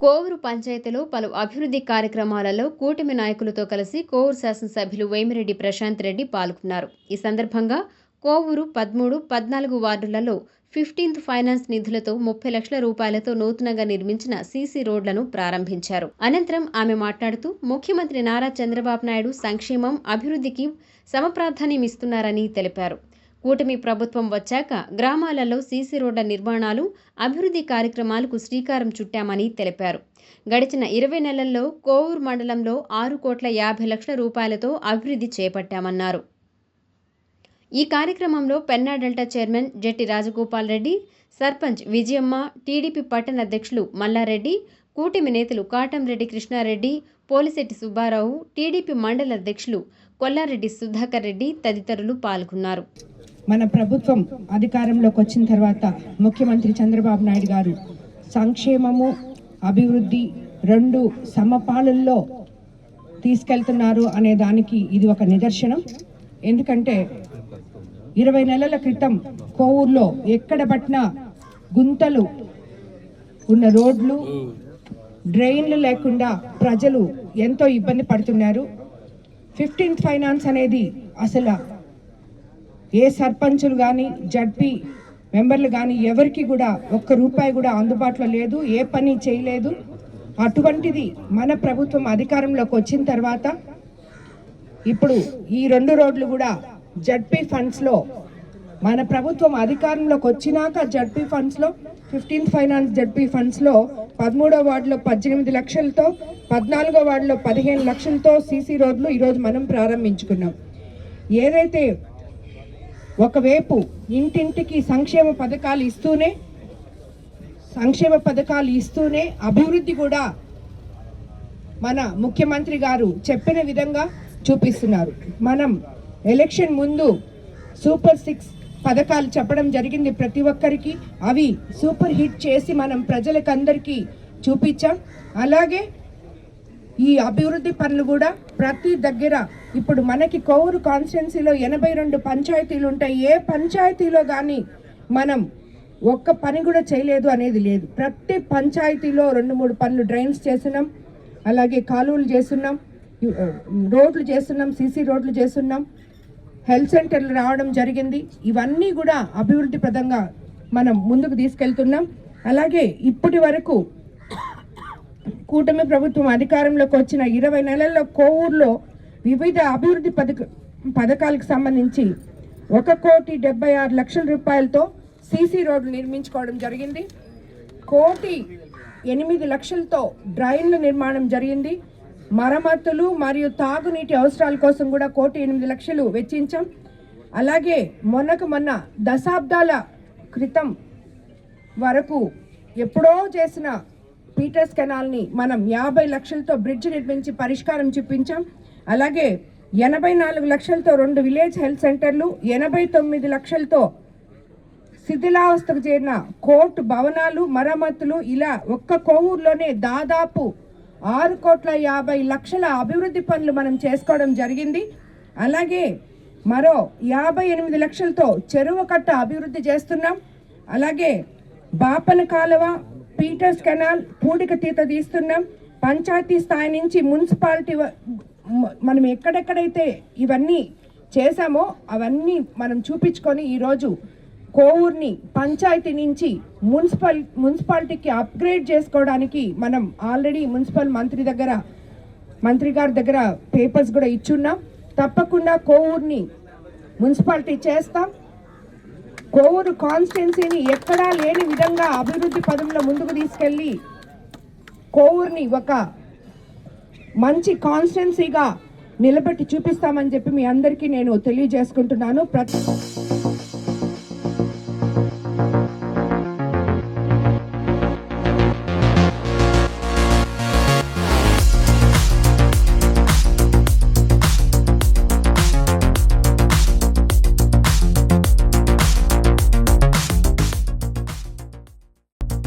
కోవూరు పంచాయతీలో పలు అభివృద్ధి కార్యక్రమాలలో కూటమి నాయకులతో కలిసి కోవూరు శాసనసభ్యులు వేమిరెడ్డి ప్రశాంత్ రెడ్డి పాల్గొన్నారు. ఈ సందర్భంగా కోవూరు 13, 14 వార్డులలో 15th ఫైనాన్స్ నిధులతో 30 లక్షల రూపాయలతో నూతనంగా నిర్మించిన సీసీ రోడ్లను ప్రారంభించారు. అనంతరం ఆమె మాట్లాడుతూ ముఖ్యమంత్రి నారా చంద్రబాబు నాయుడు సంక్షేమం, అభివృద్ధికి సమప్రాధాన్యమిస్తున్నారని తెలిపారు. కూటమి ప్రభుత్వం వచ్చాక గ్రామాలలో సీసీ రోడ్ల నిర్మాణాలు, అభివృద్ధి కార్యక్రమాలకు శ్రీకారం చుట్టామని తెలిపారు. గడిచిన 20 నెలల్లో కోవూరు మండలంలో 6,50,00,000 రూపాయలతో అభివృద్ధి చేపట్టామన్నారు. ఈ కార్యక్రమంలో పెన్నా డెల్టా చైర్మన్ జెట్టి రాజగోపాల్ రెడ్డి, సర్పంచ్ విజయమ్మ, టీడీపీ పట్టణ అధ్యక్షులు మల్లారెడ్డి, కూటమి నేతలు కాటంరెడ్డి కృష్ణారెడ్డి, పోలిశెట్టి సుబ్బారావు, టీడీపీ మండల అధ్యక్షులు కొల్లారెడ్డి సుధాకర్ రెడ్డి తదితరులు పాల్గొన్నారు. మన ప్రభుత్వం అధికారంలోకి వచ్చిన తర్వాత ముఖ్యమంత్రి చంద్రబాబు నాయుడు గారు సంక్షేమము, అభివృద్ధి రెండు సమపాలనలో తీసుకెళ్తున్నారు అనే దానికి ఇది ఒక నిదర్శనం. ఎందుకంటే 20 నెలల క్రితం కోవూరులో ఎక్కడ పట్టినా గుంతలు ఉన్న రోడ్లు, డ్రైన్లు లేకుండా ప్రజలు ఎంతో ఇబ్బంది పడుతున్నారు. 15th ఫైనాన్స్ అనేది అసలు ఏ సర్పంచులు కానీ, జడ్పీ మెంబర్లు కానీ ఎవరికి కూడా ఒక్క రూపాయి కూడా అందుబాటులో లేదు, ఏ పని చేయలేదు. అటువంటిది మన ప్రభుత్వం అధికారంలోకి వచ్చిన తర్వాత ఇప్పుడు ఈ 2 రోడ్లు కూడా జడ్పీ ఫండ్స్లో, మన ప్రభుత్వం అధికారంలోకి వచ్చినాక జడ్పీ ఫండ్స్లో 15th ఫైనాన్స్ జడ్పీ ఫండ్స్లో 13వ వార్డులో 18 లక్షలతో, 14వ వార్డులో 15 లక్షలతో సీసీ రోడ్లు ఈరోజు మనం ప్రారంభించుకున్నాం. ఏదైతే ఒకవైపు ఇంటింటికి సంక్షేమ పథకాలు ఇస్తూనే అభివృద్ధి కూడా మన ముఖ్యమంత్రి గారు చెప్పిన విధంగా చూపిస్తున్నారు. మనం ఎలక్షన్ ముందు సూపర్ 6 పథకాలు చెప్పడం జరిగింది ప్రతి ఒక్కరికి. అవి సూపర్ హిట్ చేసి మనం ప్రజలకందరికీ చూపించాం. అలాగే ఈ అభివృద్ధి పనులు కూడా ప్రతి దగ్గర ఇప్పుడు మనకి కోవూరు కాన్స్టిట్యున్సీలో 82 పంచాయతీలు ఉంటాయి. ఏ పంచాయతీలో కానీ మనం ఒక్క పని కూడా చేయలేదు అనేది లేదు. ప్రతి పంచాయతీలో 2-3 పనులు డ్రైన్స్ చేస్తున్నాం, అలాగే కాలువలు చేస్తున్నాం, రోడ్లు చేస్తున్నాం, సీసీ రోడ్లు చేస్తున్నాం, హెల్త్ సెంటర్లు రావడం జరిగింది. ఇవన్నీ కూడా అభివృద్ధి పదంగా మనం ముందుకు తీసుకెళ్తున్నాం. అలాగే ఇప్పటి వరకు కూటమి ప్రభుత్వం అధికారంలోకి వచ్చిన 20 నెలల్లో కోవూరులో వివిధ అభివృద్ధి పథకాలకు సంబంధించి 1,76,00,000 రూపాయలతో సీసీ రోడ్లు నిర్మించుకోవడం జరిగింది. 1,08,00,000తో డ్రైన్ల నిర్మాణం జరిగింది. మరమ్మతులు మరియు తాగునీటి అవసరాల కోసం కూడా 1,08,00,000 వెచ్చించాం. అలాగే మొన్న దశాబ్దాల క్రితం వరకు ఎప్పుడో చేసిన పీటర్స్ కెనాల్ని మనం 50 లక్షలతో బ్రిడ్జ్ నిర్మించి పరిష్కారం చూపించాం. అలాగే 84 లక్షలతో 2 విలేజ్ హెల్త్ సెంటర్లు, 89 లక్షలతో శిథిలావస్థకు చేరిన కోర్టు భవనాలు మరమ్మతులు, ఇలా ఒక్క కోవూరులోనే దాదాపు 6,50,00,000 అభివృద్ధి పనులు మనం చేసుకోవడం జరిగింది. అలాగే మరో 58 లక్షలతో చెరువు కట్ట అభివృద్ధి చేస్తున్నాం. అలాగే బాపన కాలువ, పీటర్స్ కెనాల్, పూడిక తీత తీస్తున్నాం. పంచాయతీ స్థాయి నుంచి మున్సిపాలిటీ మనం ఎక్కడెక్కడైతే ఇవన్నీ చేశామో అవన్నీ మనం చూపించుకొని ఈరోజు కోవూరుని పంచాయతీ నుంచి మున్సిపాలిటీకి అప్గ్రేడ్ చేసుకోవడానికి మనం ఆల్రెడీ మున్సిపల్ మంత్రి గారి దగ్గర పేపర్స్ కూడా ఇచ్చున్నాం. తప్పకుండా కోవూరుని మున్సిపాలిటీ చేస్తాం. కోవూరు కాన్స్టిట్యున్సీని ఎక్కడా లేని విధంగా అభివృద్ధి పదంలో ముందుకు తీసుకెళ్ళి కోవూరుని ఒక మంచి కాన్స్టిట్యున్సీగా నిలబెట్టి చూపిస్తామని చెప్పి మీ అందరికీ నేను తెలియజేసుకుంటున్నాను.